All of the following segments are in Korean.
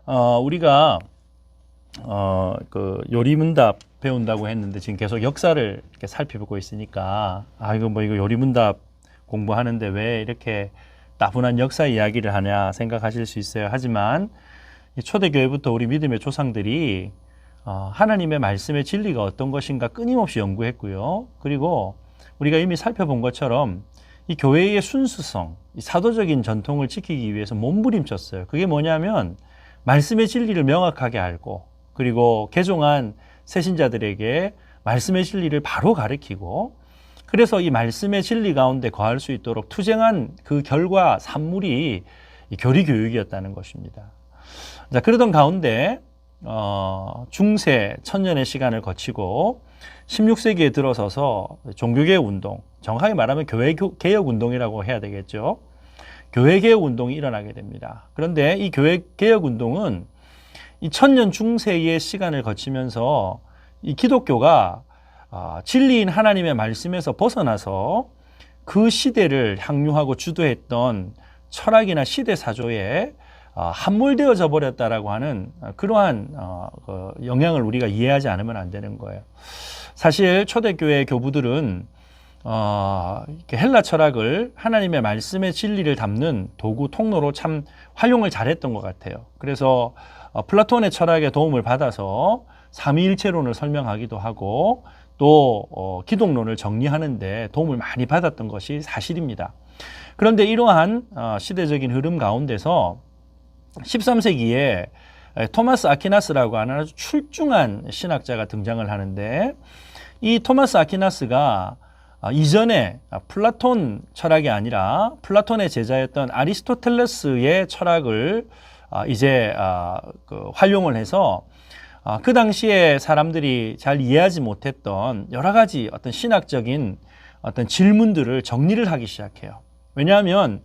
우리가 그 요리문답 배운다고 했는데 지금 계속 역사를 이렇게 살펴보고 있으니까 이거 요리문답 공부하는데 왜 이렇게 따분한 역사 이야기를 하냐 생각하실 수 있어요. 하지만 초대교회부터 우리 믿음의 조상들이 하나님의 말씀의 진리가 어떤 것인가 끊임없이 연구했고요. 그리고 우리가 이미 살펴본 것처럼 이 교회의 순수성, 이 사도적인 전통을 지키기 위해서 몸부림쳤어요. 그게 뭐냐면 말씀의 진리를 명확하게 알고 그리고 개종한 새신자들에게 말씀의 진리를 바로 가르치고 그래서 이 말씀의 진리 가운데 거할 수 있도록 투쟁한 그 결과 산물이 이 교리 교육이었다는 것입니다. 자, 그러던 가운데 중세 천년의 시간을 거치고 16세기에 들어서서 종교개혁 운동, 정확하게 말하면 교회개혁 운동이라고 해야 되겠죠. 교회개혁 운동이 일어나게 됩니다. 그런데 이 교회개혁 운동은 이 천년 중세의 시간을 거치면서 이 기독교가 진리인 하나님의 말씀에서 벗어나서 그 시대를 향유하고 주도했던 철학이나 시대 사조에 함몰되어져 버렸다라고 하는 그러한 영향을 우리가 이해하지 않으면 안 되는 거예요. 사실 초대교회 교부들은 이렇게 헬라 철학을 하나님의 말씀의 진리를 담는 도구 통로로 참 활용을 잘했던 것 같아요. 그래서 플라톤의 철학의 도움을 받아서 삼위일체론을 설명하기도 하고 또 기독론을 정리하는 데 도움을 많이 받았던 것이 사실입니다. 그런데 이러한 시대적인 흐름 가운데서 13세기에 토마스 아퀴나스라고 하는 아주 출중한 신학자가 등장을 하는데 이 토마스 아퀴나스가 이전에 플라톤 철학이 아니라 플라톤의 제자였던 아리스토텔레스의 철학을 이제 활용을 해서 그 당시에 사람들이 잘 이해하지 못했던 여러 가지 어떤 신학적인 어떤 질문들을 정리를 하기 시작해요. 왜냐하면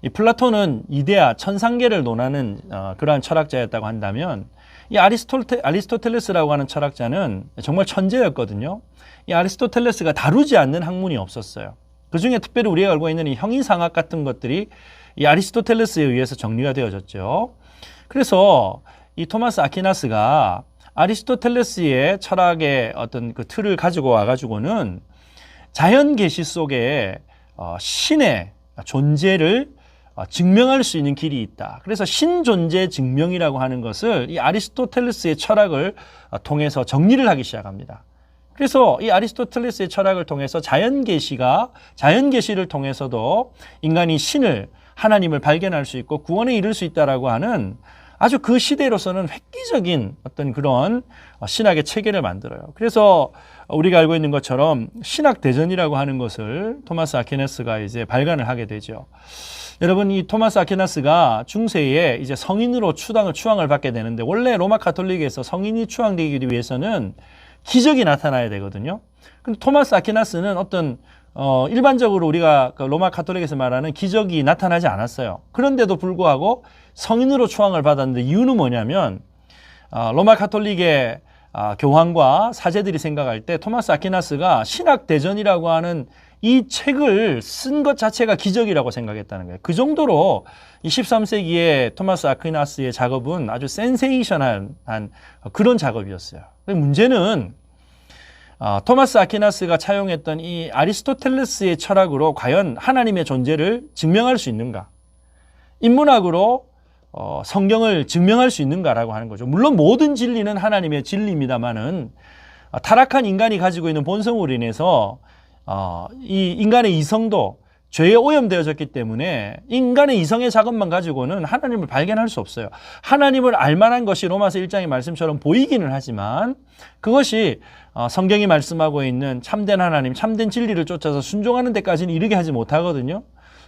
이 플라톤은 이데아, 천상계를 논하는 그러한 철학자였다고 한다면 이 아리스토텔레스라고 하는 철학자는 정말 천재였거든요. 이 아리스토텔레스가 다루지 않는 학문이 없었어요. 그 중에 특별히 우리가 알고 있는 이 형이상학 같은 것들이 이 아리스토텔레스에 의해서 정리가 되어졌죠. 그래서 이 토마스 아퀴나스가 아리스토텔레스의 철학의 어떤 그 틀을 가지고 와가지고는 자연 계시 속에 신의 존재를 증명할 수 있는 길이 있다. 그래서 신존재 증명이라고 하는 것을 이 아리스토텔레스의 철학을 통해서 정리를 하기 시작합니다. 그래서 이 아리스토텔레스의 철학을 통해서 자연 계시를 통해서도 인간이 신을 하나님을 발견할 수 있고 구원에 이를 수 있다라고 하는 아주 그 시대로서는 획기적인 어떤 그런 신학의 체계를 만들어요. 그래서 우리가 알고 있는 것처럼 신학 대전이라고 하는 것을 토마스 아퀴나스가 이제 발간을 하게 되죠. 여러분, 이 토마스 아퀴나스가 중세에 이제 성인으로 추앙을 받게 되는데 원래 로마 가톨릭에서 성인이 추앙되기 위해서는 기적이 나타나야 되거든요. 근데 토마스 아퀴나스는 어떤 일반적으로 우리가 로마 가톨릭에서 말하는 기적이 나타나지 않았어요. 그런데도 불구하고 성인으로 추앙을 받았는데 이유는 뭐냐면 로마 가톨릭의 교황과 사제들이 생각할 때 토마스 아퀴나스가 신학대전이라고 하는 이 책을 쓴 것 자체가 기적이라고 생각했다는 거예요. 그 정도로 이 13세기의 토마스 아퀴나스의 작업은 아주 센세이션한 그런 작업이었어요. 문제는 토마스 아퀴나스가 차용했던 이 아리스토텔레스의 철학으로 과연 하나님의 존재를 증명할 수 있는가? 인문학으로 성경을 증명할 수 있는가라고 하는 거죠. 물론 모든 진리는 하나님의 진리입니다만은 타락한 인간이 가지고 있는 본성으로 인해서 이 인간의 이성도 죄에 오염되어졌기 때문에 인간의 이성의 작업만 가지고는 하나님을 발견할 수 없어요. 하나님을 알만한 것이 로마서 1장의 말씀처럼 보이기는 하지만 그것이 성경이 말씀하고 있는 참된 하나님, 참된 진리를 쫓아서 순종하는 데까지는 이르게 하지 못하거든요.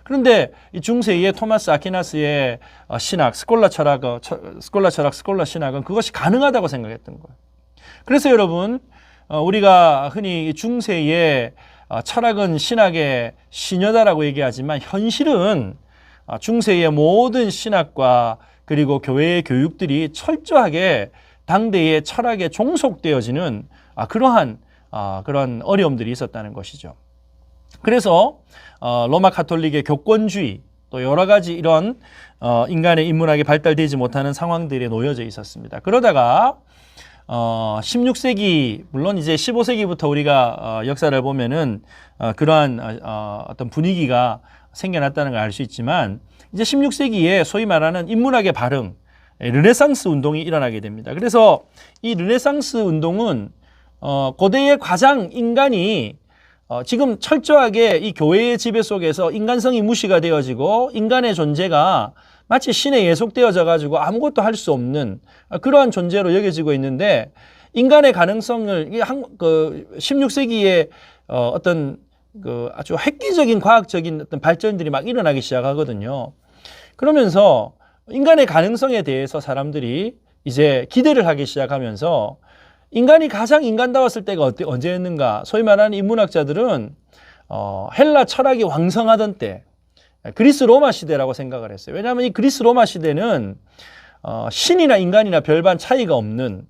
그런데 이 중세의 토마스 아퀴나스의 신학, 스콜라 신학은 그것이 가능하다고 생각했던 거예요. 그래서 여러분, 우리가 흔히 중세의 철학은 신학의 시녀다라고 얘기하지만 현실은 중세의 모든 신학과 그리고 교회의 교육들이 철저하게 당대의 철학에 종속되어지는 그러한 어려움들이 있었다는 것이죠. 그래서 로마 가톨릭의 교권주의, 또 여러 가지 이런 인간의 인문학이 발달되지 못하는 상황들에 놓여져 있었습니다. 그러다가 16세기 물론 이제 15세기부터 우리가 역사를 보면은 그러한 어떤 분위기가 생겨났다는 걸 알 수 있지만 이제 16세기에 소위 말하는 인문학의 발흥, 르네상스 운동이 일어나게 됩니다. 그래서 이 르네상스 운동은 고대의 가장 인간이 지금 철저하게 이 교회의 지배 속에서 인간성이 무시가 되어지고 인간의 존재가 마치 신에 예속되어져 가지고 아무것도 할 수 없는 그러한 존재로 여겨지고 있는데 인간의 가능성을 16세기에 어떤 아주 획기적인 과학적인 어떤 발전들이 막 일어나기 시작하거든요. 그러면서 인간의 가능성에 대해서 사람들이 이제 기대를 하기 시작하면서 인간이 가장 인간다웠을 때가 언제였는가? 소위 말하는 인문학자들은 헬라 철학이 왕성하던 때 그리스 로마 시대라고 생각을 했어요. 왜냐하면 이 그리스 로마 시대는 신이나 인간이나 별반 차이가 없는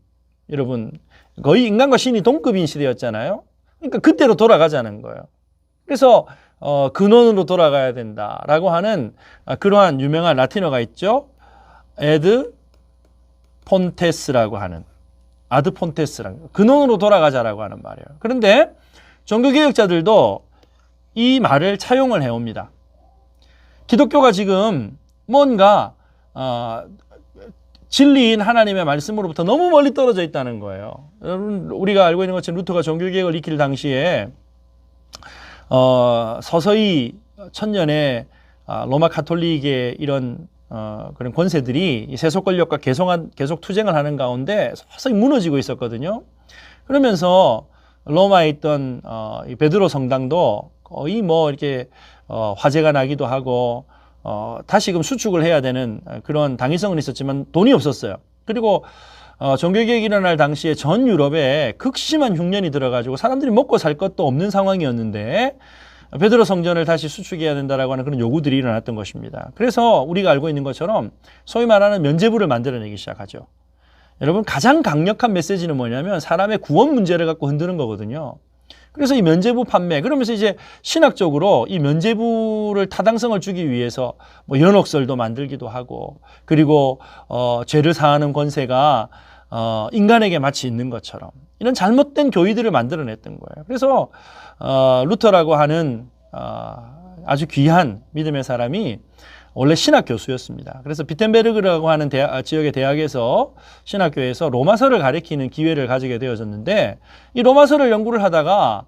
여러분 거의 인간과 신이 동급인 시대였잖아요. 그러니까 그때로 돌아가자는 거예요. 그래서 근원으로 돌아가야 된다라고 하는 그러한 유명한 라틴어가 있죠. 에드 폰테스라고 하는 아드 폰테스라는 근원으로 돌아가자라고 하는 말이에요. 그런데 종교개혁자들도 이 말을 차용을 해옵니다. 기독교가 지금 뭔가 진리인 하나님의 말씀으로부터 너무 멀리 떨어져 있다는 거예요. 여러분 우리가 알고 있는 것처럼 루터가 종교개혁을 일으킬 당시에 서서히 천년에 로마 가톨릭의 이런 그런 권세들이 세속 권력과 계속 투쟁을 하는 가운데 서서히 무너지고 있었거든요. 그러면서 로마에 있던 이 베드로 성당도 거의 뭐 이렇게 화재가 나기도 하고 다시금 수축을 해야 되는 그런 당위성은 있었지만 돈이 없었어요. 그리고 종교개혁이 일어날 당시에 전 유럽에 극심한 흉년이 들어가지고 사람들이 먹고 살 것도 없는 상황이었는데 베드로 성전을 다시 수축해야 된다라고 하는 그런 요구들이 일어났던 것입니다. 그래서 우리가 알고 있는 것처럼 소위 말하는 면죄부를 만들어내기 시작하죠. 여러분 가장 강력한 메시지는 뭐냐면 사람의 구원 문제를 갖고 흔드는 거거든요. 그래서 이 면죄부 판매 그러면서 이제 신학적으로 이 면죄부를 타당성을 주기 위해서 뭐 연옥설도 만들기도 하고 그리고 죄를 사하는 권세가 인간에게 마치 있는 것처럼 이런 잘못된 교의들을 만들어냈던 거예요. 그래서 루터라고 하는 아주 귀한 믿음의 사람이 원래 신학 교수였습니다. 그래서 비텐베르그라고 하는 지역의 대학에서 신학교에서 로마서를 가리키는 기회를 가지게 되어졌는데 이 로마서를 연구를 하다가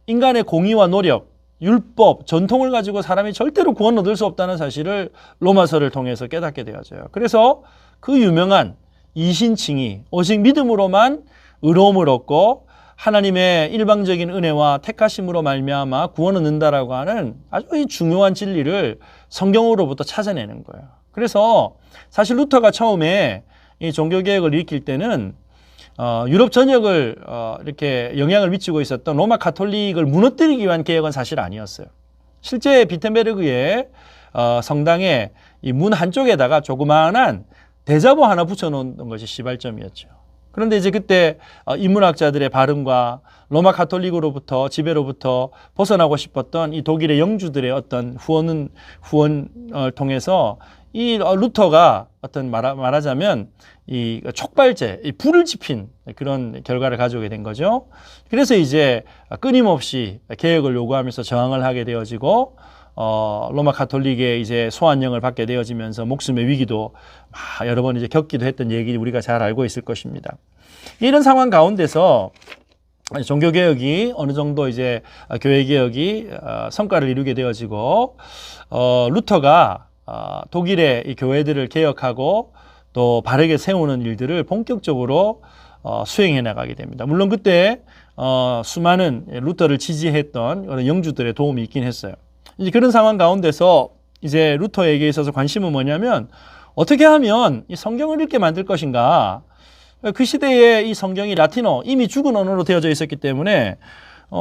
인간의 공의와 노력, 율법, 전통을 가지고 사람이 절대로 구원 얻을 수 없다는 사실을 로마서를 통해서 깨닫게 되어져요. 그래서 그 유명한 이신칭의 오직 믿음으로만 의로움을 얻고 하나님의 일방적인 은혜와 택하심으로 말미암아 구원 얻는다라고 하는 아주 중요한 진리를 성경으로부터 찾아내는 거예요. 그래서 사실 루터가 처음에 이 종교개혁을 일으킬 때는 유럽 전역을 이렇게 영향을 미치고 있었던 로마 가톨릭을 무너뜨리기 위한 개혁은 사실 아니었어요. 실제 비텐베르그의 성당의 이 문 한쪽에다가 조그마한 대자보 하나 붙여놓은 것이 시발점이었죠. 그런데 이제 그때 인문학자들의 발음과 로마 가톨릭으로부터 지배로부터 벗어나고 싶었던 이 독일의 영주들의 어떤 후원을 통해서 이 루터가 어떤 말하자면 이 촉발제, 이 불을 지핀 그런 결과를 가져오게 된 거죠. 그래서 이제 끊임없이 개혁을 요구하면서 저항을 하게 되어지고 로마 가톨릭의 이제 소환령을 받게 되어지면서 목숨의 위기도 여러 번 이제 겪기도 했던 얘기 우리가 잘 알고 있을 것입니다. 이런 상황 가운데서 종교개혁이 어느 정도 이제 교회개혁이 성과를 이루게 되어지고 루터가 독일의 이 교회들을 개혁하고 또 바르게 세우는 일들을 본격적으로 수행해 나가게 됩니다. 물론 그때 수많은 루터를 지지했던 그런 영주들의 도움이 있긴 했어요. 이제 그런 상황 가운데서 이제 루터에게 있어서 관심은 뭐냐면 어떻게 하면 이 성경을 읽게 만들 것인가. 그 시대에 이 성경이 라틴어 이미 죽은 언어로 되어져 있었기 때문에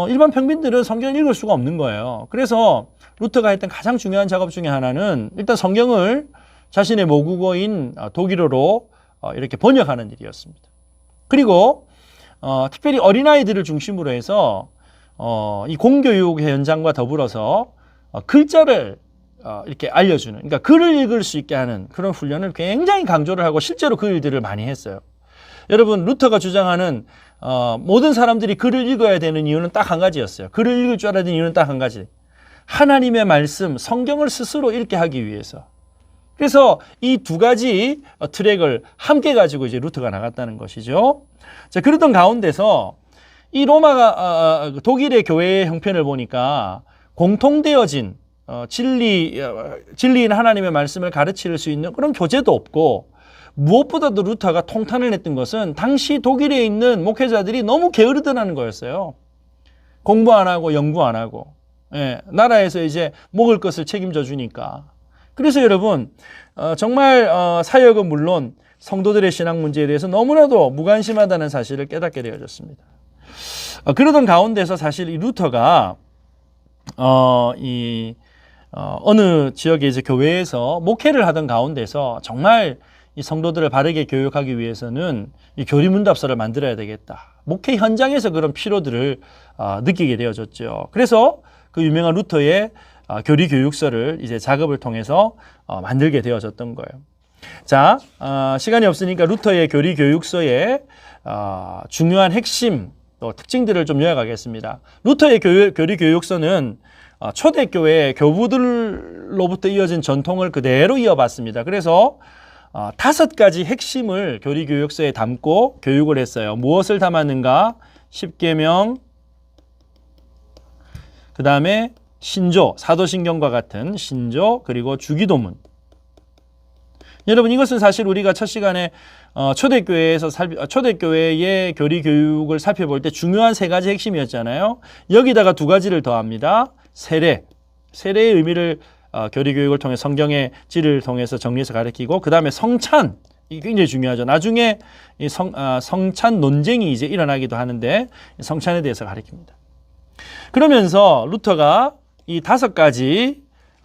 일반 평민들은 성경을 읽을 수가 없는 거예요. 그래서 루터가 했던 가장 중요한 작업 중에 하나는 일단 성경을 자신의 모국어인 독일어로 이렇게 번역하는 일이었습니다. 그리고 특별히 어린아이들을 중심으로 해서 이 공교육 현장과 더불어서 글자를 이렇게 알려주는, 그러니까 글을 읽을 수 있게 하는 그런 훈련을 굉장히 강조를 하고 실제로 그 일들을 많이 했어요. 여러분, 루터가 주장하는 모든 사람들이 글을 읽어야 되는 이유는 딱 한 가지였어요. 글을 읽을 줄 알아야 되는 이유는 딱 한 가지. 하나님의 말씀, 성경을 스스로 읽게 하기 위해서. 그래서 이 두 가지 트랙을 함께 가지고 이제 루터가 나갔다는 것이죠. 자, 그러던 가운데서 이 로마가 독일의 교회의 형편을 보니까 공통되어진 진리인 하나님의 말씀을 가르칠 수 있는 그런 교재도 없고, 무엇보다도 루터가 통탄을 했던 것은 당시 독일에 있는 목회자들이 너무 게으르다는 거였어요. 공부 안 하고 연구 안 하고, 예, 나라에서 이제 먹을 것을 책임져 주니까. 그래서 여러분, 정말 사역은 물론 성도들의 신앙 문제에 대해서 너무나도 무관심하다는 사실을 깨닫게 되어졌습니다. 그러던 가운데서 사실 이 루터가 어느 지역의 이제 교회에서 목회를 하던 가운데서 정말 이 성도들을 바르게 교육하기 위해서는 이 교리문답서를 만들어야 되겠다. 목회 현장에서 그런 필요들을 느끼게 되어졌죠. 그래서 그 유명한 루터의 교리교육서를 이제 작업을 통해서 만들게 되어졌던 거예요. 자, 시간이 없으니까 루터의 교리교육서의 중요한 핵심 또 특징들을 좀 요약하겠습니다. 루터의 교리교육서는 초대교회 교부들로부터 이어진 전통을 그대로 이어봤습니다. 그래서 5가지 핵심을 교리교육서에 담고 교육을 했어요. 무엇을 담았는가? 십계명, 그 다음에 신조, 사도신경과 같은 신조, 그리고 주기도문. 여러분, 이것은 사실 우리가 첫 시간에 초대교회의 교리교육을 살펴볼 때 중요한 3가지 핵심이었잖아요. 여기다가 2가지를 더합니다. 세례의 의미를 교리교육을 통해 성경의 질을 통해서 정리해서 가르치고, 그 다음에 성찬, 이게 굉장히 중요하죠. 나중에 이 성찬 논쟁이 이제 일어나기도 하는데 성찬에 대해서 가르칩니다. 그러면서 루터가 이 5가지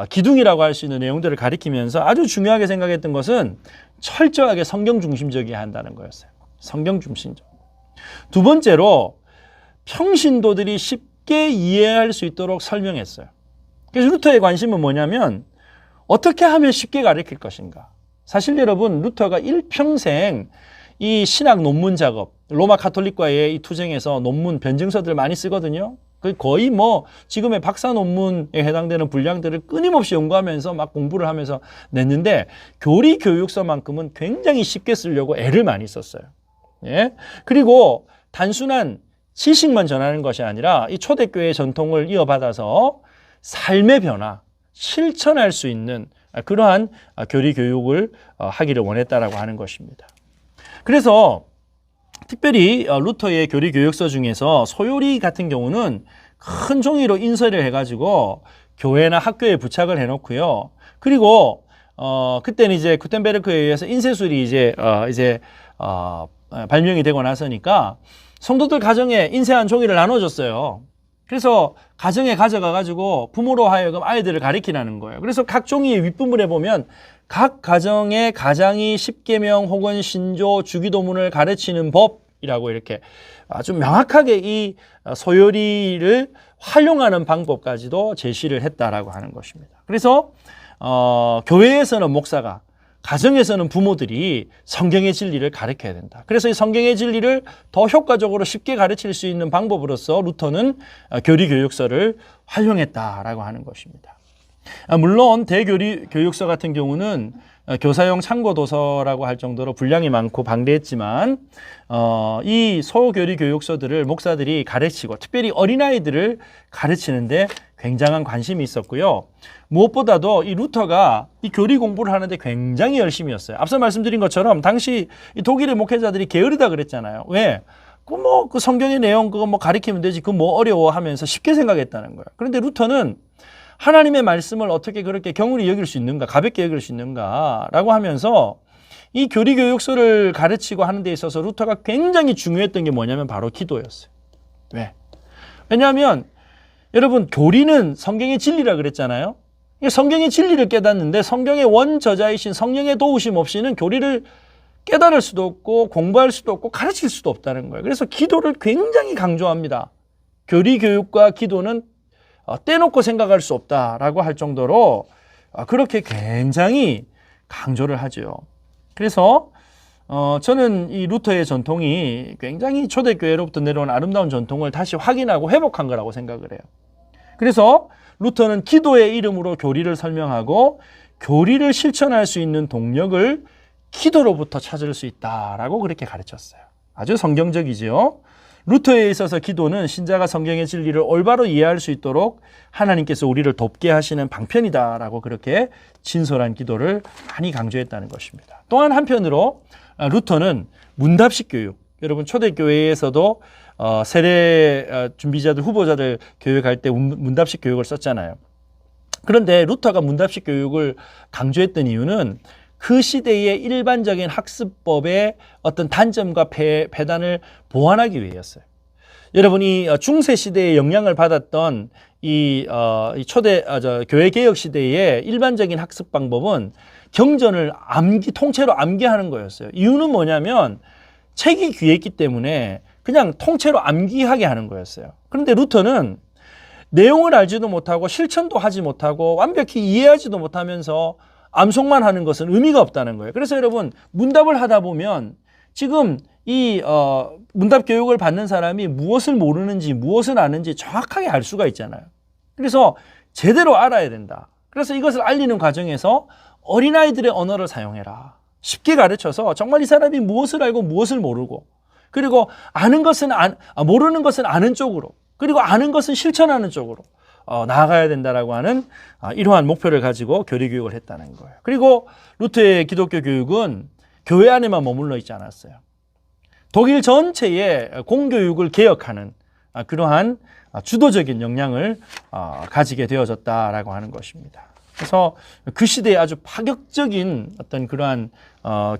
기둥이라고 할 수 있는 내용들을 가리키면서 아주 중요하게 생각했던 것은 철저하게 성경 중심적이어야 한다는 거였어요. 성경 중심적. 2번째로 평신도들이 쉽게 이해할 수 있도록 설명했어요. 그래서 루터의 관심은 뭐냐면 어떻게 하면 쉽게 가르칠 것인가. 사실 여러분, 루터가 일평생 이 신학 논문 작업, 로마 카톨릭과의 이 투쟁에서 논문 변증서들 많이 쓰거든요. 거의 뭐 지금의 박사 논문에 해당되는 분량들을 끊임없이 연구하면서 막 공부를 하면서 냈는데, 교리 교육서만큼은 굉장히 쉽게 쓰려고 애를 많이 썼어요. 예? 그리고 단순한 지식만 전하는 것이 아니라 이 초대교회의 전통을 이어받아서 삶의 변화, 실천할 수 있는 그러한 교리 교육을 하기를 원했다라고 하는 것입니다. 그래서 특별히 루터의 교리 교육서 중에서 소요리 같은 경우는 큰 종이로 인쇄를 해가지고 교회나 학교에 부착을 해놓고요. 그리고 그때는 이제 구텐베르크에 의해서 인쇄술이 이제 발명이 되고 나서니까 성도들 가정에 인쇄한 종이를 나눠줬어요. 그래서 가정에 가져가가지고 부모로 하여금 아이들을 가르치라는 거예요. 그래서 각 종이의 윗부분에 보면 각 가정의 가장이 십계명 혹은 신조, 주기도문을 가르치는 법이라고 이렇게 아주 명확하게 이 소요리를 활용하는 방법까지도 제시를 했다라고 하는 것입니다. 그래서 교회에서는 목사가, 가정에서는 부모들이 성경의 진리를 가르쳐야 된다. 그래서 이 성경의 진리를 더 효과적으로 쉽게 가르칠 수 있는 방법으로서 루터는 교리교육서를 활용했다라고 하는 것입니다. 물론 대교리 교육서 같은 경우는 교사용 참고도서라고 할 정도로 분량이 많고 방대했지만 이 소교리 교육서들을 목사들이 가르치고 특별히 어린아이들을 가르치는데 굉장한 관심이 있었고요. 무엇보다도 이 루터가 이 교리 공부를 하는데 굉장히 열심히였어요. 앞서 말씀드린 것처럼 당시 이 독일의 목회자들이 게으르다 그랬잖아요. 왜? 그 성경의 내용 그거 뭐 가르치면 되지. 그거 뭐 어려워 하면서 쉽게 생각했다는 거예요. 그런데 루터는 하나님의 말씀을 어떻게 그렇게 경홀히 여길 수 있는가, 가볍게 여길 수 있는가라고 하면서 이 교리 교육서를 가르치고 하는 데 있어서 루터가 굉장히 중요했던 게 뭐냐면 바로 기도였어요. 왜? 왜냐하면 여러분, 교리는 성경의 진리라 그랬잖아요. 성경의 진리를 깨닫는데 성경의 원저자이신 성령의 도우심 없이는 교리를 깨달을 수도 없고 공부할 수도 없고 가르칠 수도 없다는 거예요. 그래서 기도를 굉장히 강조합니다. 교리 교육과 기도는 떼놓고 생각할 수 없다라고 할 정도로 그렇게 굉장히 강조를 하죠. 그래서 저는 이 루터의 전통이 굉장히 초대교회로부터 내려온 아름다운 전통을 다시 확인하고 회복한 거라고 생각을 해요. 그래서 루터는 기도의 이름으로 교리를 설명하고 교리를 실천할 수 있는 동력을 기도로부터 찾을 수 있다라고 그렇게 가르쳤어요. 아주 성경적이지요. 루터에 있어서 기도는 신자가 성경의 진리를 올바로 이해할 수 있도록 하나님께서 우리를 돕게 하시는 방편이다라고 그렇게 진솔한 기도를 많이 강조했다는 것입니다. 또한 한편으로 루터는 문답식 교육, 여러분 초대교회에서도 세례 준비자들, 후보자들 교육할 때 문답식 교육을 썼잖아요. 그런데 루터가 문답식 교육을 강조했던 이유는 그 시대의 일반적인 학습법의 어떤 단점과 폐단을 보완하기 위해였어요. 여러분이 중세 시대에 영향을 받았던 이 교회 개혁 시대의 일반적인 학습 방법은 경전을 통째로 암기하는 거였어요. 이유는 뭐냐면 책이 귀했기 때문에 그냥 통째로 암기하게 하는 거였어요. 그런데 루터는 내용을 알지도 못하고 실천도 하지 못하고 완벽히 이해하지도 못하면서 암송만 하는 것은 의미가 없다는 거예요. 그래서 여러분 문답을 하다 보면 지금 이 문답 교육을 받는 사람이 무엇을 모르는지 무엇을 아는지 정확하게 알 수가 있잖아요. 그래서 제대로 알아야 된다. 그래서 이것을 알리는 과정에서 어린아이들의 언어를 사용해라. 쉽게 가르쳐서 정말 이 사람이 무엇을 알고 무엇을 모르고, 그리고 모르는 것은 아는 쪽으로, 그리고 아는 것은 실천하는 쪽으로 나아가야 된다라고 하는 이러한 목표를 가지고 교리 교육을 했다는 거예요. 그리고 루터의 기독교 교육은 교회 안에만 머물러 있지 않았어요. 독일 전체의 공교육을 개혁하는 그러한 주도적인 역량을 가지게 되어졌다라고 하는 것입니다. 그래서 그 시대에 아주 파격적인 어떤 그러한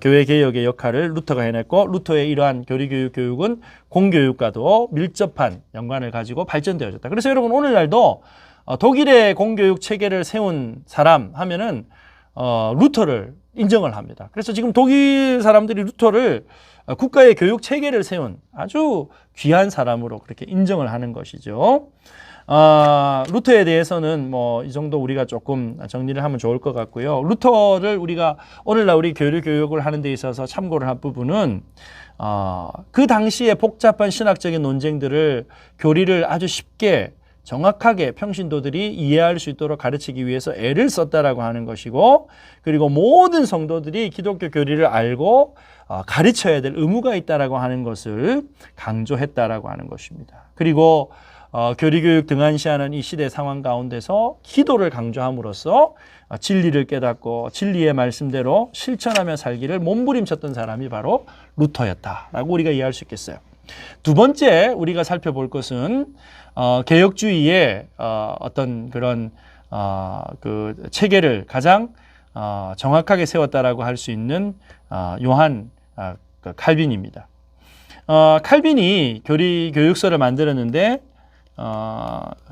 교회 개혁의 역할을 루터가 해냈고, 루터의 이러한 교리교육은 공교육과도 밀접한 연관을 가지고 발전되어졌다. 그래서 여러분 오늘날도 독일의 공교육 체계를 세운 사람 하면은 루터를 인정을 합니다. 그래서 지금 독일 사람들이 루터를 국가의 교육 체계를 세운 아주 귀한 사람으로 그렇게 인정을 하는 것이죠. 루터에 대해서는 뭐 이 정도 우리가 조금 정리를 하면 좋을 것 같고요. 루터를 우리가 오늘날 우리 교육을 하는 데 있어서 참고를 할 부분은 그 당시에 복잡한 신학적인 논쟁들을 교리를 아주 쉽게 정확하게 평신도들이 이해할 수 있도록 가르치기 위해서 애를 썼다라고 하는 것이고, 그리고 모든 성도들이 기독교 교리를 알고 가르쳐야 될 의무가 있다라고 하는 것을 강조했다라고 하는 것입니다. 그리고 교리교육 등한시하는 이 시대 상황 가운데서 기도를 강조함으로써 진리를 깨닫고 진리의 말씀대로 실천하며 살기를 몸부림쳤던 사람이 바로 루터였다라고 우리가 이해할 수 있겠어요. 두 번째 우리가 살펴볼 것은 개혁주의의 어떤 그런 그 체계를 가장 정확하게 세웠다라고 할 수 있는 요한 칼빈입니다. 칼빈이 교육서를 만들었는데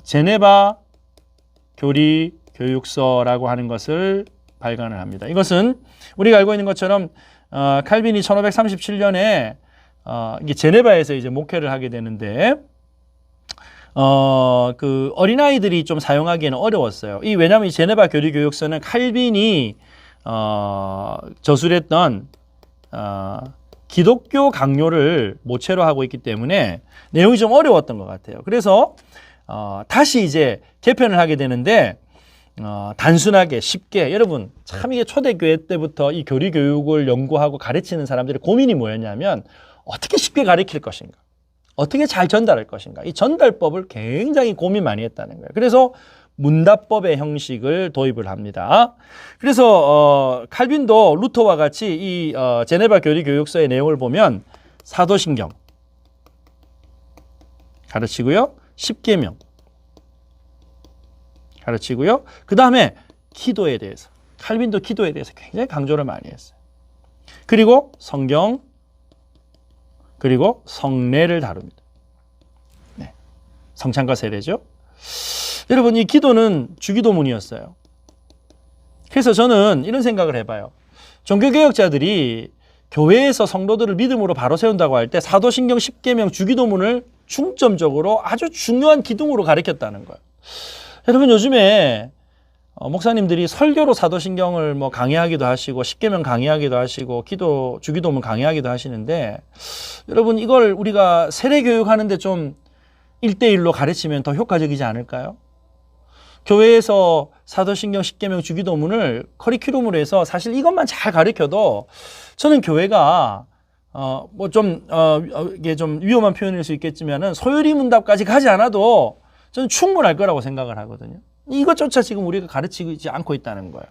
제네바 교리 교육서라고 하는 것을 발간을 합니다. 이것은 우리가 알고 있는 것처럼 칼빈이 1537년에 이게 제네바에서 이제 목회를 하게 되는데 그 어린아이들이 좀 사용하기에는 어려웠어요. 왜냐하면 이 제네바 교리 교육서는 칼빈이 저술했던 기독교 강요를 모체로 하고 있기 때문에 내용이 좀 어려웠던 것 같아요. 그래서 다시 이제 개편을 하게 되는데 단순하게 쉽게, 여러분 참 이게 초대교회 때부터 이 교리 교육을 연구하고 가르치는 사람들의 고민이 뭐였냐면 어떻게 쉽게 가르칠 것인가, 어떻게 잘 전달할 것인가, 이 전달법을 굉장히 고민 많이 했다는 거예요. 그래서 문답법의 형식을 도입을 합니다. 그래서 칼빈도 루터와 같이 이 제네바 교리 교육서의 내용을 보면 사도신경 가르치고요, 십계명 가르치고요, 그 다음에 기도에 대해서, 칼빈도 기도에 대해서 굉장히 강조를 많이 했어요. 그리고 성경, 그리고 성례를 다룹니다. 네, 성찬과 세례죠. 여러분 이 기도는 주기도문이었어요. 그래서 저는 이런 생각을 해봐요. 종교개혁자들이 교회에서 성도들을 믿음으로 바로 세운다고 할 때 사도신경, 십계명, 주기도문을 중점적으로 아주 중요한 기둥으로 가르쳤다는 거예요. 여러분 요즘에 목사님들이 설교로 사도신경을 뭐 강의하기도 하시고 십계명 강의하기도 하시고 주기도문 강의하기도 하시는데 여러분 이걸 우리가 세례 교육하는데 좀 1대1로 가르치면 더 효과적이지 않을까요? 교회에서 사도신경, 십계명, 주기도문을 커리큘럼으로 해서 사실 이것만 잘 가르쳐도 저는 교회가 이게 좀 위험한 표현일 수 있겠지만은 소요리 문답까지 가지 않아도 저는 충분할 거라고 생각을 하거든요. 이것조차 지금 우리가 가르치지 않고 있다는 거예요.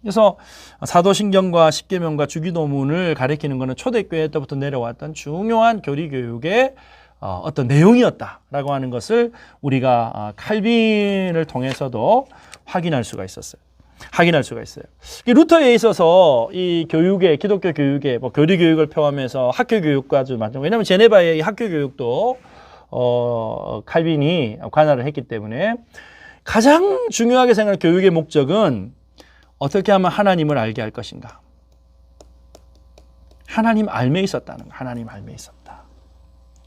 그래서 사도신경과 십계명과 주기도문을 가르치는 것은 초대교회 때부터 내려왔던 중요한 교리교육의 어떤 내용이었다라고 하는 것을 우리가 칼빈을 통해서도 확인할 수가 있어요. 루터에 있어서 이 교육의 기독교 교육의 뭐 교리 교육을 포함해서 학교 교육과도 맞죠. 왜냐하면 제네바의 이 학교 교육도 칼빈이 관할을 했기 때문에 가장 중요하게 생각하는 교육의 목적은 어떻게 하면 하나님을 알게 할 것인가. 하나님 알매 있었다는 거. 하나님 알매 있었다.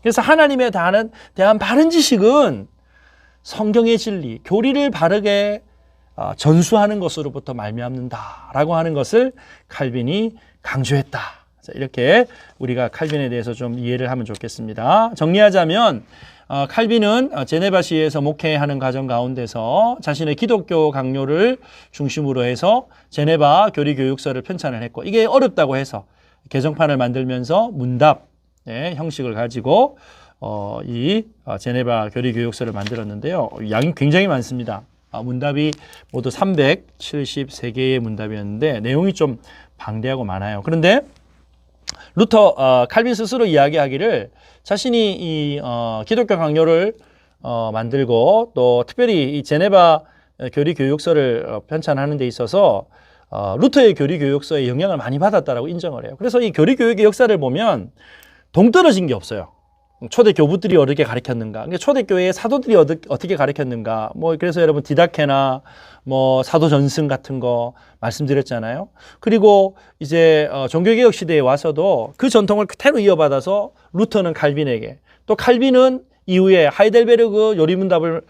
그래서 하나님에 대한 바른 지식은 성경의 진리, 교리를 바르게 전수하는 것으로부터 말미암는다라고 하는 것을 칼빈이 강조했다. 이렇게 우리가 칼빈에 대해서 좀 이해를 하면 좋겠습니다. 정리하자면 칼빈은 제네바시에서 목회하는 과정 가운데서 자신의 기독교 강요를 중심으로 해서 제네바 교리 교육서를 편찬을 했고 이게 어렵다고 해서 개정판을 만들면서 문답 형식을 가지고 이 제네바 교리 교육서를 만들었는데요. 양이 굉장히 많습니다. 문답이 모두 373개의 문답이었는데 내용이 좀 방대하고 많아요. 그런데 루터 칼빈 스스로 이야기하기를 자신이 이 기독교 강요를 만들고 또 특별히 이 제네바 교리 교육서를 편찬하는 데 있어서 루터의 교리 교육서에 영향을 많이 받았다라고 인정을 해요. 그래서 이 교리 교육의 역사를 보면 동떨어진 게 없어요. 초대 교부들이 어떻게 가르쳤는가, 초대교회의 사도들이 어떻게 가르쳤는가, 뭐 그래서 여러분 디다케나 뭐 사도 전승 같은 거 말씀드렸잖아요. 그리고 이제 종교개혁 시대에 와서도 그 전통을 그대로 이어받아서 루터는 칼빈에게, 또 칼빈은 이후에 하이델베르그 요리문답을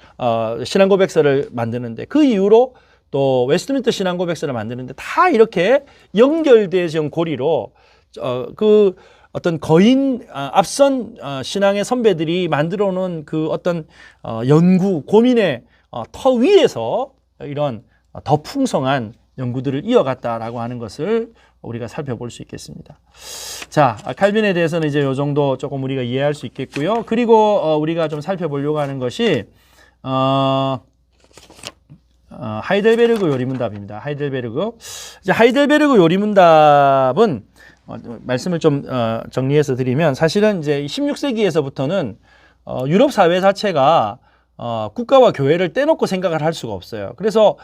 신앙고백서를 만드는데 그 이후로 또 웨스트민스터 신앙고백서를 만드는데 다 이렇게 연결되어진 고리로 그 어떤 앞선 신앙의 선배들이 만들어 놓은 그 어떤 연구, 고민의 터 위에서 이런 더 풍성한 연구들을 이어갔다라고 하는 것을 우리가 살펴볼 수 있겠습니다. 자, 칼빈에 대해서는 이제 이 정도 조금 우리가 이해할 수 있겠고요. 그리고 우리가 좀 살펴보려고 하는 것이 하이델베르그 요리문답입니다. 하이델베르그 요리문답은 말씀을 좀 정리해서 드리면 사실은 이제 16세기에서부터는 유럽 사회 자체가 국가와 교회를 떼놓고 생각을 할 수가 없어요. 그래서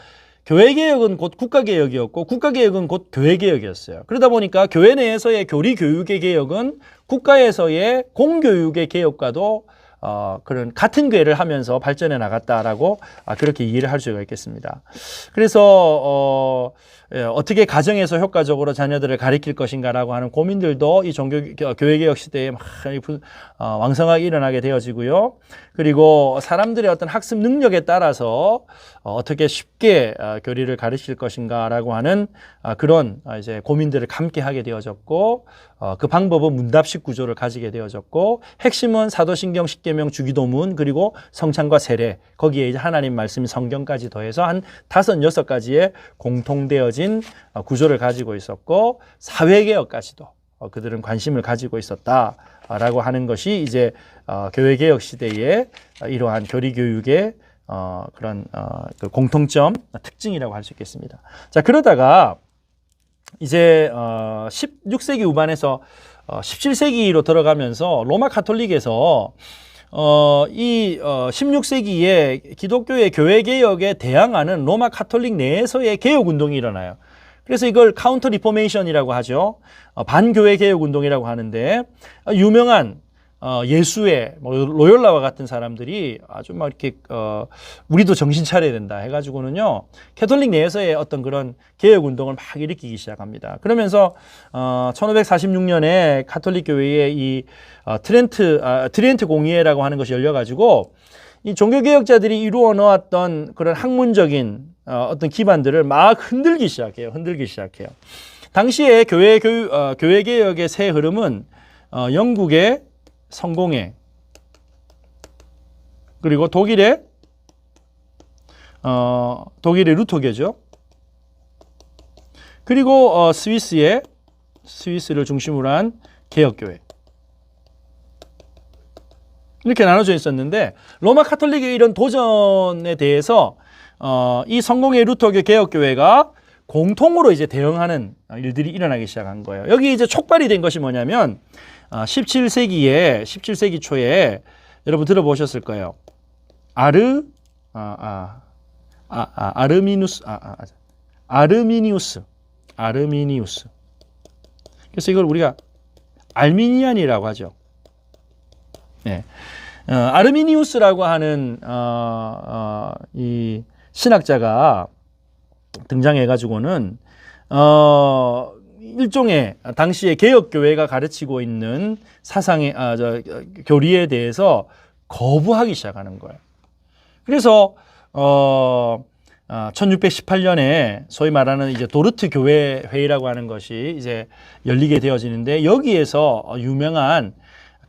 교회개혁은 곧 국가개혁이었고 국가개혁은 곧 교회개혁이었어요. 그러다 보니까 교회 내에서의 교리 교육의 개혁은 국가에서의 공교육의 개혁과도 그런 같은 궤를 하면서 발전해 나갔다라고 그렇게 이해를 할 수가 있겠습니다. 그래서 어떻게 가정에서 효과적으로 자녀들을 가르칠 것인가라고 하는 고민들도 이 교회개혁 시대에 막 왕성하게 일어나게 되어지고요. 그리고 사람들의 어떤 학습 능력에 따라서 어떻게 쉽게 교리를 가르칠 것인가라고 하는 그런 이제 고민들을 함께 하게 되어졌고, 그 방법은 문답식 구조를 가지게 되어졌고, 핵심은 사도신경, 십계명, 주기도문, 그리고 성찬과 세례, 거기에 이제 하나님 말씀 성경까지 더해서 한 5, 6가지의 공통되어진 구조를 가지고 있었고, 사회개혁까지도 그들은 관심을 가지고 있었다라고 하는 것이 이제 교회개혁 시대의 이러한 교리교육의 그런 그 공통점, 특징이라고 할 수 있겠습니다. 자, 그러다가 이제 16세기 후반에서 17세기로 들어가면서 로마 카톨릭에서 이 16세기에 기독교의 교회개혁에 대항하는 로마 카톨릭 내에서의 개혁운동이 일어나요. 그래서 이걸 카운터 리포메이션이라고 하죠. 반교회 개혁 운동이라고 하는데, 유명한 예수의 뭐 로욜라와 같은 사람들이 아주 막 이렇게 우리도 정신 차려야 된다 해가지고는요, 캐톨릭 내에서의 어떤 그런 개혁 운동을 막 일으키기 시작합니다. 그러면서 1546년에 카톨릭 교회의 이 트렌트 공의회라고 하는 것이 열려가지고 이 종교개혁자들이 이루어 놓았던 그런 학문적인 어떤 기반들을 막 흔들기 시작해요. 당시에 교회개혁의 새 흐름은 영국의 성공회, 그리고 독일의 루터교죠. 그리고 스위스를 중심으로 한 개혁교회. 이렇게 나눠져 있었는데 로마 카톨릭의 이런 도전에 대해서 이 성공회 루터교 개혁교회가 공통으로 이제 대응하는 일들이 일어나기 시작한 거예요. 여기 이제 촉발이 된 것이 뭐냐면 17세기 초에 여러분 들어보셨을 거예요. 아르미니우스. 그래서 이걸 우리가 알미니안이라고 하죠. 네. 아르미니우스라고 하는 이 신학자가 등장해가지고는 일종의 당시에 개혁교회가 가르치고 있는 사상의 교리에 대해서 거부하기 시작하는 거예요. 그래서 1618년에 소위 말하는 이제 도르트 교회 회의라고 하는 것이 이제 열리게 되어지는데, 여기에서 유명한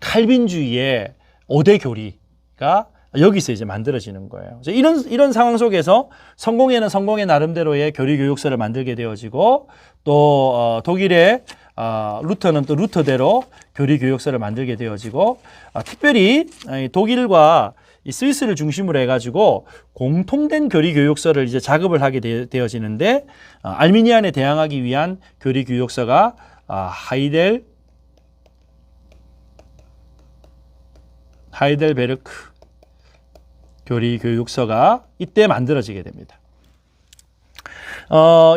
칼빈주의의 5대 교리가 여기서 이제 만들어지는 거예요. 이런 상황 속에서 성공회는 성공회 나름대로의 교리 교육서를 만들게 되어지고, 또 독일의 루터는 또 루터대로 교리 교육서를 만들게 되어지고, 특별히 독일과 이 스위스를 중심으로 해가지고 공통된 교리 교육서를 이제 작업을 하게 되어지는데, 알미니안에 대항하기 위한 교리 교육서가 하이델베르크 교리 교육서가 이때 만들어지게 됩니다.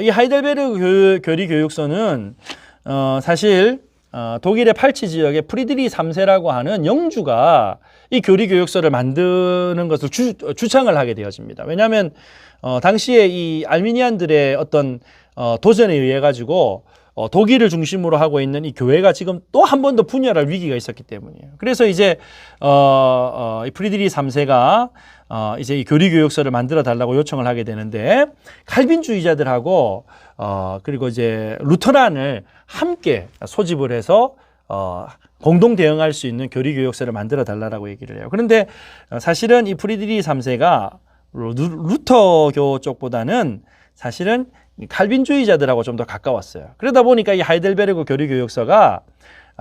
이 하이델베르크 교리 교육서는 사실 독일의 팔치 지역의 프리드리 3세라고 하는 영주가 이 교리 교육서를 만드는 것을 주창을 하게 되어집니다. 왜냐하면 당시에 이 알미니안들의 어떤 도전에 의해 가지고 독일을 중심으로 하고 있는 이 교회가 지금 또 한 번 더 분열할 위기가 있었기 때문이에요. 그래서 이제 이 프리드리 3세가 이제 이 교리 교육서를 만들어 달라고 요청을 하게 되는데, 칼빈주의자들하고 그리고 이제 루터란을 함께 소집을 해서 공동 대응할 수 있는 교리 교육서를 만들어 달라고 얘기를 해요. 그런데 사실은 이 프리드리 3세가 루터교 쪽보다는 사실은 칼빈주의자들하고 좀 더 가까웠어요. 그러다 보니까 이 하이델베르크 교리 교육서가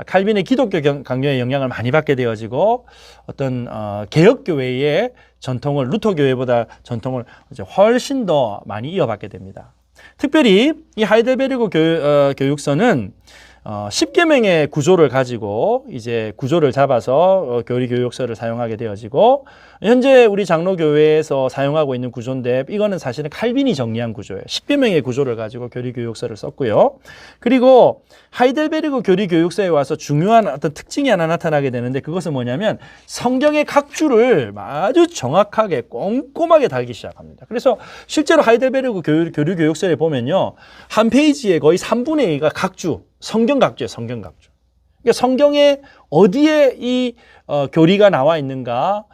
칼빈의 기독교 강요의 영향을 많이 받게 되어지고, 어떤 개혁교회의 전통을, 루터교회보다 전통을 이제 훨씬 더 많이 이어받게 됩니다. 특별히 이 하이델베르크 교육서는 10계명의 구조를 가지고 이제 구조를 잡아서 교리 교육서를 사용하게 되어지고, 현재 우리 장로교회에서 사용하고 있는 구조인데, 이거는 사실은 칼빈이 정리한 구조예요. 10계명의 구조를 가지고 교리 교육서를 썼고요. 그리고 하이델베르크 교리 교육서에 와서 중요한 어떤 특징이 하나 나타나게 되는데, 그것은 뭐냐면 성경의 각 줄을 아주 정확하게 꼼꼼하게 달기 시작합니다. 그래서 실제로 하이델베르크 교리 교육서에 보면요, 한 페이지에 거의 3분의 2가 각주, 성경 각주예요. 성경 각주. 그러니까 성경에 어디에 이 교리가 나와 있는가,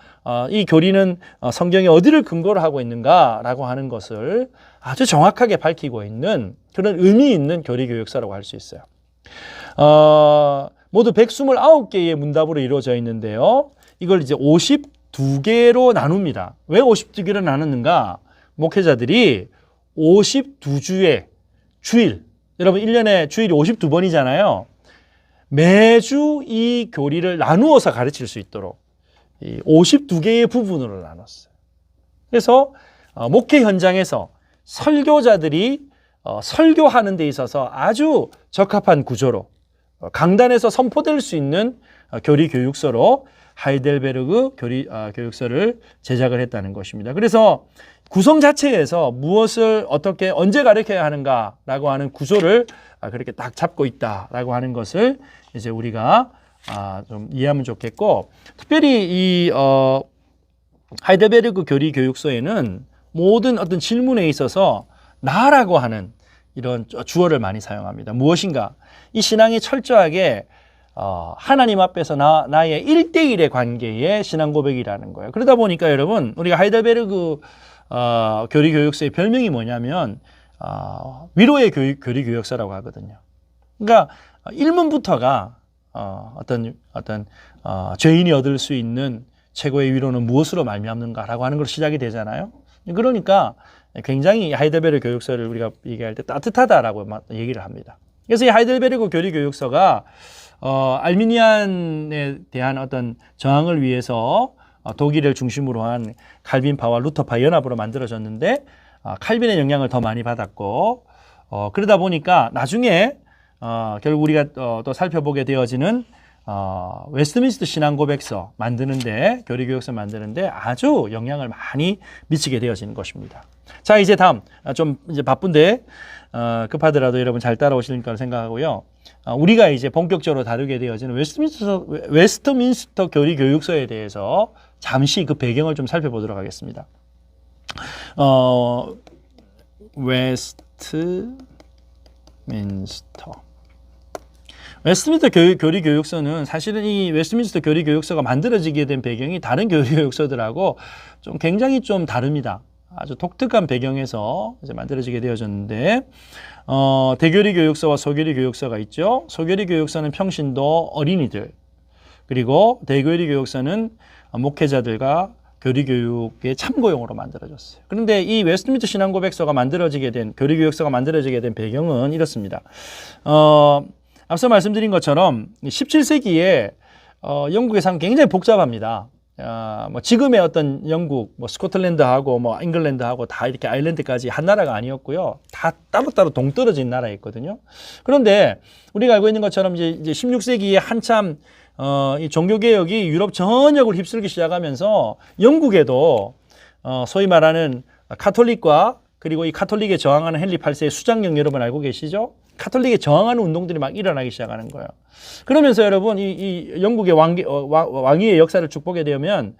이 교리는 성경에 어디를 근거로 하고 있는가라고 하는 것을 아주 정확하게 밝히고 있는 그런 의미 있는 교리 교육서라고 할 수 있어요. 모두 129개의 문답으로 이루어져 있는데요. 이걸 이제 52개로 나눕니다. 왜 52개로 나눴는가? 목회자들이 52주의 주일, 여러분 1년에 주일이 52번이잖아요. 매주 이 교리를 나누어서 가르칠 수 있도록 52개의 부분으로 나눴어요. 그래서 목회 현장에서 설교자들이 설교하는 데 있어서 아주 적합한 구조로 강단에서 선포될 수 있는 교리 교육서로 하이델베르크 교리 교육서를 제작을 했다는 것입니다. 그래서 구성 자체에서 무엇을 어떻게 언제 가르쳐야 하는가라고 하는 구조를 그렇게 딱 잡고 있다라고 하는 것을 이제 우리가 좀 이해하면 좋겠고, 특별히 이 하이델베르크 교리 교육서에는 모든 어떤 질문에 있어서 나라고 하는 이런 주어를 많이 사용합니다. 무엇인가? 이 신앙이 철저하게 하나님 앞에서 나의 1대1의 관계의 신앙 고백이라는 거예요. 그러다 보니까 여러분, 우리가 하이델베르그 교리 교육서의 별명이 뭐냐면 위로의 교리 교육서라고 하거든요. 그러니까 1문부터가 어떤 죄인이 얻을 수 있는 최고의 위로는 무엇으로 말미암는가라고 하는 걸 시작이 되잖아요. 그러니까 굉장히 하이델베르그 교육서를 우리가 얘기할 때 따뜻하다라고 얘기를 합니다. 그래서 이 하이델베르그 교리 교육서가 알미니안에 대한 어떤 저항을 위해서 독일을 중심으로 한 칼빈파와 루터파 연합으로 만들어졌는데 칼빈의 영향을 더 많이 받았고 그러다 보니까 나중에 결국 우리가 또 살펴보게 되어지는 웨스트민스터 신앙고백서 만드는데 교리교육서 만드는데 아주 영향을 많이 미치게 되어지는 것입니다. 자, 이제 다음 좀 이제 바쁜데 급하더라도 여러분 잘 따라오실 거라 생각하고요. 우리가 이제 본격적으로 다루게 되어지는 웨스트민스터 교리교육서에 대해서 잠시 그 배경을 좀 살펴보도록 하겠습니다. 웨스트민스터 교리 교육서는 사실은 이 웨스트민스터 교리 교육서가 만들어지게 된 배경이 다른 교리 교육서들하고 좀 굉장히 좀 다릅니다. 아주 독특한 배경에서 이제 만들어지게 되어졌는데 대교리 교육서와 소교리 교육서가 있죠. 소교리 교육서는 평신도 어린이들, 그리고 대교리 교육서는 목회자들과 교리 교육의 참고용으로 만들어졌어요. 그런데 이 웨스트민스터 신앙고백서가 만들어지게 된 교리 교육서가 만들어지게 된 배경은 이렇습니다. 앞서 말씀드린 것처럼 17세기에 영국의 상황이 굉장히 복잡합니다. 뭐 지금의 어떤 영국, 뭐 스코틀랜드하고 뭐 잉글랜드하고 다 이렇게 아일랜드까지 한 나라가 아니었고요. 다 따로따로 동떨어진 나라였거든요. 그런데 우리가 알고 있는 것처럼 이제 16세기에 한참 이 종교개혁이 유럽 전역을 휩쓸기 시작하면서 영국에도 소위 말하는 카톨릭과 그리고 이 카톨릭에 저항하는 헨리 8세의 수장령 여러분 알고 계시죠? 카톨릭에 저항하는 운동들이 막 일어나기 시작하는 거예요. 그러면서 여러분 이 영국의 왕위의 역사를 쭉 보게 되면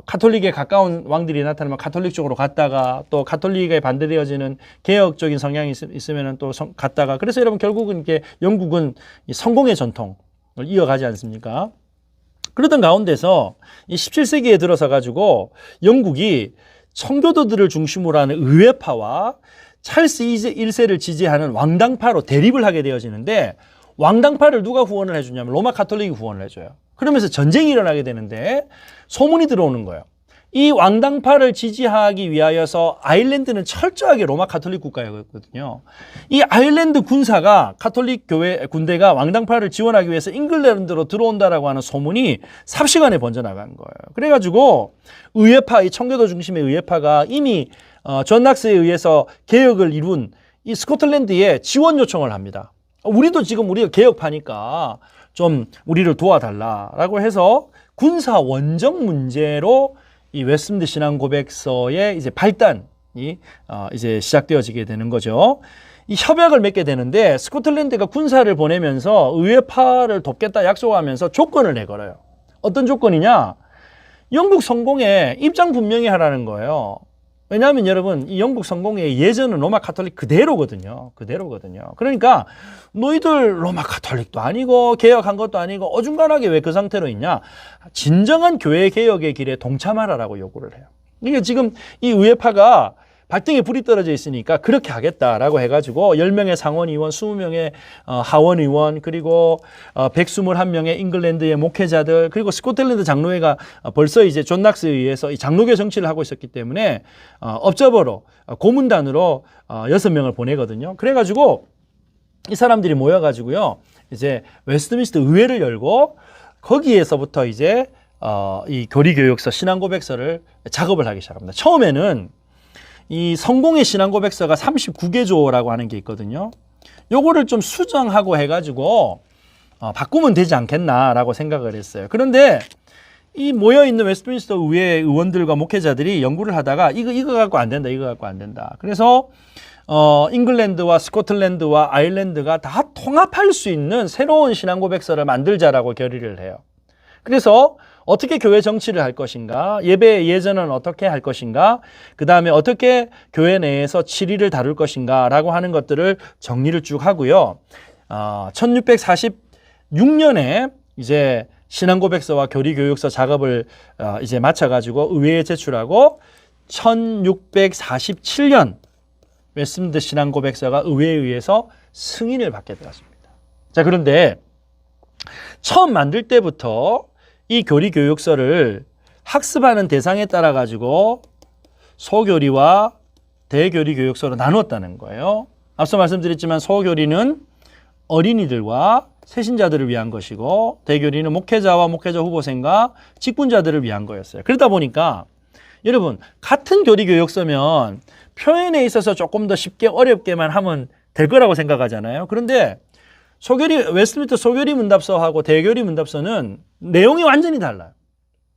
카톨릭에 가까운 왕들이 나타나면 카톨릭 쪽으로 갔다가 또 카톨릭에 반대되어지는 개혁적인 성향이 있으면 또 갔다가, 그래서 여러분 결국은 이게 영국은 이 성공의 전통을 이어가지 않습니까? 그러던 가운데서 이 17세기에 들어서 가지고 영국이 청교도들을 중심으로 하는 의회파와 찰스 1세를 지지하는 왕당파로 대립을 하게 되어지는데, 왕당파를 누가 후원을 해주냐면 로마 카톨릭이 후원을 해줘요. 그러면서 전쟁이 일어나게 되는데 소문이 들어오는 거예요. 이 왕당파를 지지하기 위하여서 아일랜드는 철저하게 로마 카톨릭 국가였거든요. 이 아일랜드 군사가 카톨릭 교회 군대가 왕당파를 지원하기 위해서 잉글랜드로 들어온다라고 하는 소문이 삽시간에 번져나간 거예요. 그래가지고 의회파, 이 청교도 중심의 의회파가 이미 존 낙스에 의해서 개혁을 이룬 이 스코틀랜드에 지원 요청을 합니다. 우리도 지금 우리가 개혁파니까 좀 우리를 도와달라라고 해서 군사 원정 문제로 이 웨스트민스터 신앙 고백서의 이제 발단이 이제 시작되어지게 되는 거죠. 이 협약을 맺게 되는데 스코틀랜드가 군사를 보내면서 의회파를 돕겠다 약속하면서 조건을 내걸어요. 어떤 조건이냐? 영국 성공에 입장 분명히 하라는 거예요. 왜냐하면 여러분 이 영국 성공의 예전은 로마 카톨릭 그대로거든요. 그러니까 너희들 로마 카톨릭도 아니고 개혁한 것도 아니고 어중간하게 왜 그 상태로 있냐. 진정한 교회 개혁의 길에 동참하라라고 요구를 해요. 이게 지금 이 의회파가 발등에 불이 떨어져 있으니까 그렇게 하겠다라고 해가지고 10명의 상원의원, 20명의 하원의원, 그리고 121명의 잉글랜드의 목회자들, 그리고 스코틀랜드 장로회가 벌써 이제 존 낙스에 의해서 이 장로교 정치를 하고 있었기 때문에 업저버로 고문단으로 6명을 보내거든요. 그래가지고 이 사람들이 모여가지고요, 이제 웨스트민스터 의회를 열고 거기에서부터 이제 이 교리교육서, 신앙고백서를 작업을 하기 시작합니다. 처음에는 이 성공의 신앙고백서가 39개조라고 하는 게 있거든요. 요거를 좀 수정하고 해가지고 바꾸면 되지 않겠나라고 생각을 했어요. 그런데 이 모여있는 웨스트민스터 의회 의원들과 목회자들이 연구를 하다가 이거 갖고 안 된다, 이거 갖고 안 된다. 그래서 잉글랜드와 스코틀랜드와 아일랜드가 다 통합할 수 있는 새로운 신앙고백서를 만들자라고 결의를 해요. 그래서 어떻게 교회 정치를 할 것인가, 예배 예전은 어떻게 할 것인가, 그 다음에 어떻게 교회 내에서 치리를 다룰 것인가 라고 하는 것들을 정리를 쭉 하고요. 6년에 이제 신앙고백서와 교리교육서 작업을 이제 마쳐가지고 의회에 제출하고 1647년 웨스트민스터 신앙고백서가 의회에 의해서 승인을 받게 되었습니다. 자, 그런데 처음 만들 때부터 이 교리교육서를 학습하는 대상에 따라 가지고 소교리와 대교리교육서로 나누었다는 거예요. 앞서 말씀드렸지만 소교리는 어린이들과 새신자들을 위한 것이고 대교리는 목회자와 목회자 후보생과 직분자들을 위한 거였어요. 그러다 보니까 여러분 같은 교리교육서면 표현에 있어서 조금 더 쉽게 어렵게만 하면 될 거라고 생각하잖아요. 그런데 웨스트민스터 소교리 문답서하고 대교리 문답서는 내용이 완전히 달라요.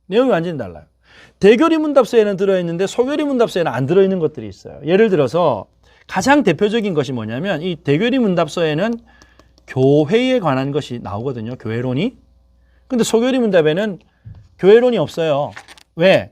내용이 완전히 달라요. 대교리 문답서에는 들어있는데 소교리 문답서에는 안 들어있는 것들이 있어요. 예를 들어서 가장 대표적인 것이 뭐냐면 이 대교리 문답서에는 교회에 관한 것이 나오거든요. 교회론이. 근데 소교리 문답에는 교회론이 없어요. 왜?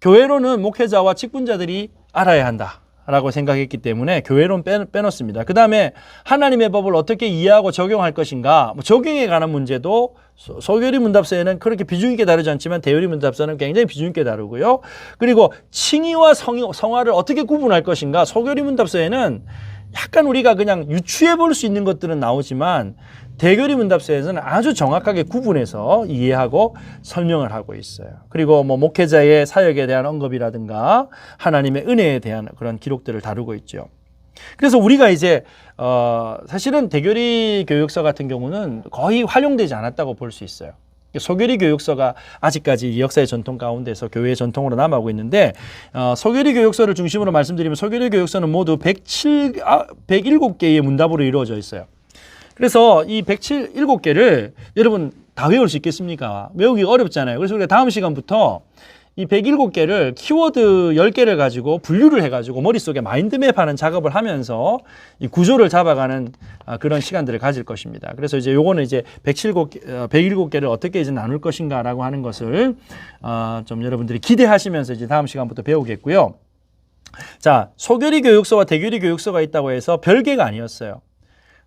교회론은 목회자와 직분자들이 알아야 한다라고 생각했기 때문에 교회론 빼놓습니다. 그 다음에 하나님의 법을 어떻게 이해하고 적용할 것인가, 적용에 관한 문제도 소교리 문답서에는 그렇게 비중 있게 다루지 않지만 대교리 문답서는 굉장히 비중 있게 다루고요. 그리고 칭의와 성화를 어떻게 구분할 것인가, 소교리 문답서에는 약간 우리가 그냥 유추해 볼 수 있는 것들은 나오지만 대교리 문답서에서는 아주 정확하게 구분해서 이해하고 설명을 하고 있어요. 그리고 뭐 목회자의 사역에 대한 언급이라든가 하나님의 은혜에 대한 그런 기록들을 다루고 있죠. 그래서 우리가 이제 사실은 대교리 교육서 같은 경우는 거의 활용되지 않았다고 볼 수 있어요. 소교리 교육서가 아직까지 역사의 전통 가운데서 교회의 전통으로 남아오고 있는데 소교리 교육서를 중심으로 말씀드리면 소교리 교육서는 모두 107개의 문답으로 이루어져 있어요. 그래서 이 107개를 여러분 다 외울 수 있겠습니까? 외우기 어렵잖아요. 그래서 우리가 다음 시간부터 이 107개를 키워드 10개를 가지고 분류를 해가지고 머릿속에 마인드맵 하는 작업을 하면서 이 구조를 잡아가는 그런 시간들을 가질 것입니다. 그래서 이제 요거는 이제 107개를 어떻게 이제 나눌 것인가라고 하는 것을 좀 여러분들이 기대하시면서 이제 다음 시간부터 배우겠고요. 자, 소교리 교육서와 대교리 교육서가 있다고 해서 별개가 아니었어요.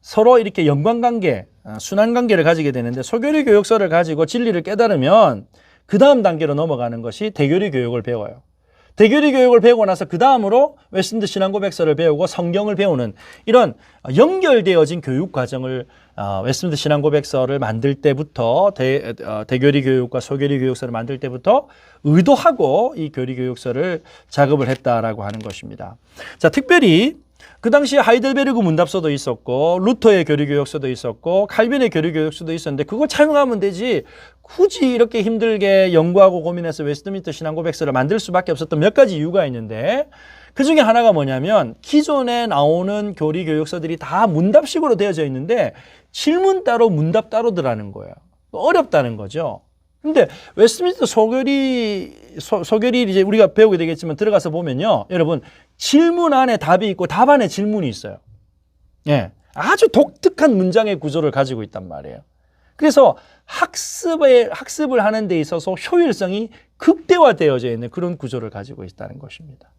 서로 이렇게 연관관계, 순환관계를 가지게 되는데 소교리 교육서를 가지고 진리를 깨달으면 그 다음 단계로 넘어가는 것이 대교리 교육을 배워요. 대교리 교육을 배우고 나서 그 다음으로 웨스트민스터 신앙고백서를 배우고 성경을 배우는 이런 연결되어진 교육 과정을 웨스트민스터 신앙고백서를 만들 때부터 대교리 교육과 소교리 교육서를 만들 때부터 의도하고 이 교리 교육서를 작업을 했다라고 하는 것입니다. 자, 특별히 그 당시에 하이델베르그 문답서도 있었고 루터의 교리교육서도 있었고 칼빈의 교리교육서도 있었는데 그걸 차용하면 되지 굳이 이렇게 힘들게 연구하고 고민해서 웨스트민스터 신앙고백서를 만들 수밖에 없었던 몇 가지 이유가 있는데 그 중에 하나가 뭐냐면 기존에 나오는 교리교육서들이 다 문답식으로 되어져 있는데 질문 따로 문답 따로더라는 거예요. 어렵다는 거죠. 근데 웨스트민스터 소교리 이제 우리가 배우게 되겠지만 들어가서 보면요. 여러분 질문 안에 답이 있고 답 안에 질문이 있어요. 예. 아주 독특한 문장의 구조를 가지고 있단 말이에요. 그래서 학습을 하는 데 있어서 효율성이 극대화되어져 있는 그런 구조를 가지고 있다는 것입니다.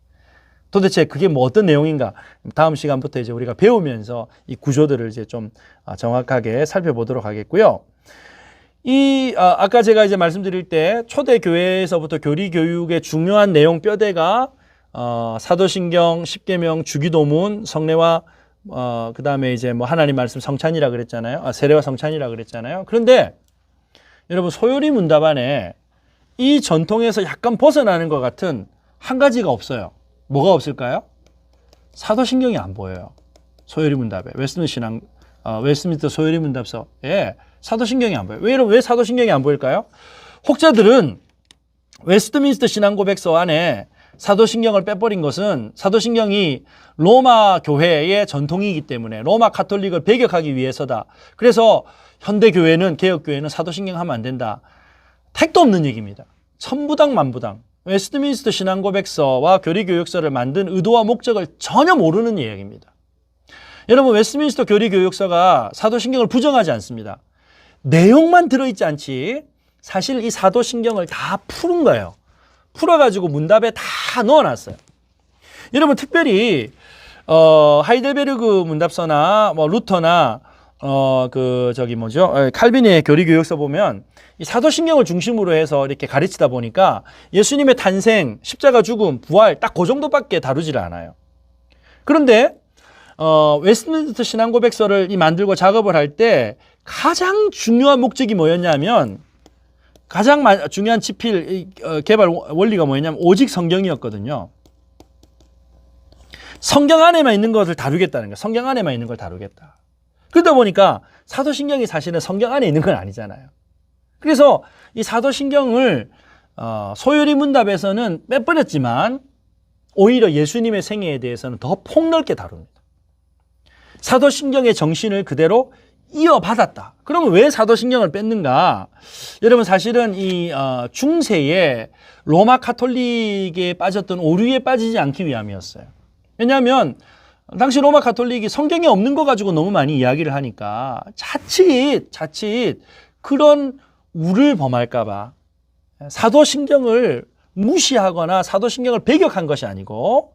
도대체 그게 뭐 어떤 내용인가? 다음 시간부터 이제 우리가 배우면서 이 구조들을 이제 좀 정확하게 살펴보도록 하겠고요. 아까 제가 이제 말씀드릴 때 초대교회에서부터 교리교육의 중요한 내용 뼈대가 사도신경, 십계명, 주기도문, 성례와 그 다음에 이제 뭐 하나님 말씀 성찬이라 그랬잖아요. 세례와 성찬이라 그랬잖아요. 그런데 여러분 소요리 문답 안에 이 전통에서 약간 벗어나는 것 같은 한 가지가 없어요. 뭐가 없을까요? 사도신경이 안 보여요. 소요리 문답에 웨스트민스터 소요리 문답서에 사도신경이 안 보여요. 왜 사도신경이 안 보일까요? 혹자들은 웨스트민스터 신앙고백서 안에 사도신경을 빼버린 것은 사도신경이 로마 교회의 전통이기 때문에 로마 카톨릭을 배격하기 위해서다. 그래서 현대교회는 개혁교회는 사도신경 하면 안 된다. 택도 없는 얘기입니다. 천부당 만부당. 웨스트민스터 신앙고백서와 교리교육서를 만든 의도와 목적을 전혀 모르는 이야기입니다. 여러분 웨스트민스터 교리교육서가 사도신경을 부정하지 않습니다. 내용만 들어있지 않지 사실 이 사도신경을 다 푸는 거예요. 풀어가지고 문답에 다 넣어놨어요. 여러분 특별히 하이델베르그 문답서나 뭐 루터나 칼빈의 교리교육서 보면 이 사도신경을 중심으로 해서 이렇게 가르치다 보니까 예수님의 탄생, 십자가 죽음, 부활 딱 그 정도밖에 다루지를 않아요. 그런데 웨스트민스터 신앙고백서를 만들고 작업을 할 때 가장 중요한 목적이 뭐였냐면, 가장 중요한 지필 개발 원리가 뭐였냐면 오직 성경이었거든요. 성경 안에만 있는 것을 다루겠다는 거예요. 성경 안에만 있는 걸 다루겠다. 그러다 보니까 사도신경이 사실은 성경 안에 있는 건 아니잖아요. 그래서 이 사도신경을 소요리 문답에서는 빼버렸지만 오히려 예수님의 생애에 대해서는 더 폭넓게 다룹니다. 사도신경의 정신을 그대로 이어받았다. 그러면 왜 사도신경을 뺐는가? 여러분, 사실은 이 중세에 로마 카톨릭에 빠졌던 오류에 빠지지 않기 위함이었어요. 왜냐하면 당시 로마 카톨릭이 성경에 없는 거 가지고 너무 많이 이야기를 하니까 자칫 그런 우를 범할까 봐 사도신경을 무시하거나 사도신경을 배격한 것이 아니고,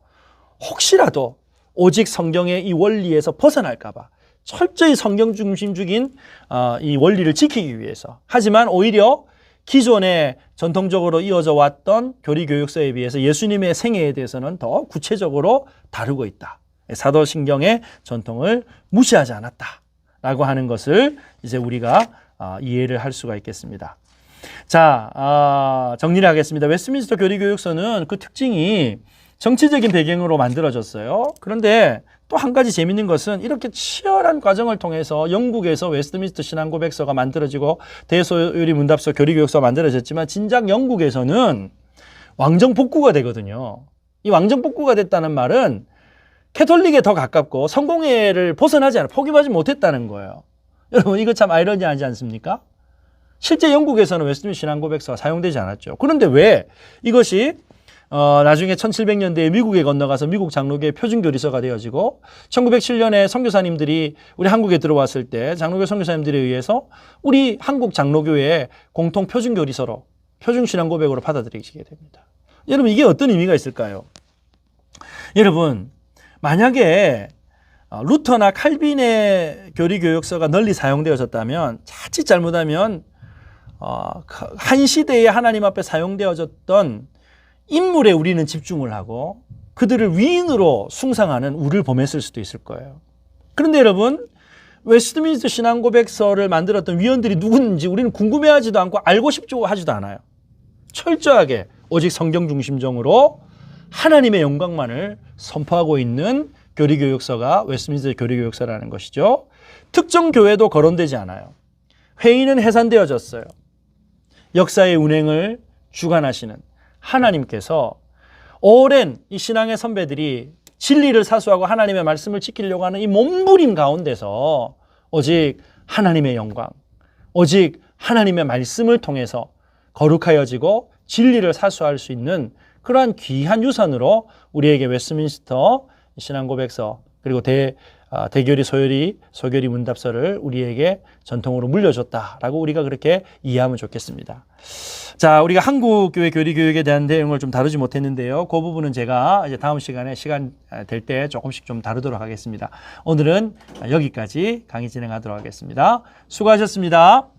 혹시라도 오직 성경의 이 원리에서 벗어날까 봐 철저히 성경 중심적인 이 원리를 지키기 위해서, 하지만 오히려 기존에 전통적으로 이어져 왔던 교리교육서에 비해서 예수님의 생애에 대해서는 더 구체적으로 다루고 있다. 사도신경의 전통을 무시하지 않았다라고 하는 것을 이제 우리가 이해를 할 수가 있겠습니다. 자, 정리를 하겠습니다. 웨스트민스터 교리교육서는 그 특징이 정치적인 배경으로 만들어졌어요. 그런데 또 한 가지 재밌는 것은 이렇게 치열한 과정을 통해서 영국에서 웨스트민스터 신앙고백서가 만들어지고 대소요리 문답서 교리교육서가 만들어졌지만, 진작 영국에서는 왕정복구가 되거든요. 이 왕정복구가 됐다는 말은 캐톨릭에 더 가깝고 성공회를 벗어나지 않아, 포기하지 못했다는 거예요. 여러분, 이거 참 아이러니하지 않습니까? 실제 영국에서는 웨스트민스터 신앙고백서가 사용되지 않았죠. 그런데 왜 이것이 나중에 1700년대에 미국에 건너가서 미국 장로교의 표준교리서가 되어지고, 1907년에 선교사님들이 우리 한국에 들어왔을 때 장로교 선교사님들에 의해서 우리 한국 장로교의 공통 표준교리서로, 표준신앙고백으로 받아들이게 됩니다. 여러분, 이게 어떤 의미가 있을까요? 여러분, 만약에 루터나 칼빈의 교리교육서가 널리 사용되어졌다면, 자칫 잘못하면 한 시대에 하나님 앞에 사용되어졌던 인물에 우리는 집중을 하고 그들을 위인으로 숭상하는 우를 범했을 수도 있을 거예요. 그런데 여러분, 웨스트민스터 신앙고백서를 만들었던 위원들이 누구인지 우리는 궁금해하지도 않고 알고 싶죠 하지도 않아요. 철저하게 오직 성경 중심적으로 하나님의 영광만을 선포하고 있는 교리교육서가 웨스트민스터 교리교육서라는 것이죠. 특정 교회도 거론되지 않아요. 회의는 해산되어졌어요. 역사의 운행을 주관하시는 하나님께서 오랜 이 신앙의 선배들이 진리를 사수하고 하나님의 말씀을 지키려고 하는 이 몸부림 가운데서 오직 하나님의 영광, 오직 하나님의 말씀을 통해서 거룩하여지고 진리를 사수할 수 있는 그러한 귀한 유산으로 우리에게 웨스트민스터 신앙고백서, 그리고 대교리, 소요리, 소교리 문답서를 우리에게 전통으로 물려줬다라고 우리가 그렇게 이해하면 좋겠습니다. 자, 우리가 한국교회 교리교육에 대한 내용을 좀 다루지 못했는데요. 그 부분은 제가 이제 다음 시간에 시간 될 때 조금씩 좀 다루도록 하겠습니다. 오늘은 여기까지 강의 진행하도록 하겠습니다. 수고하셨습니다.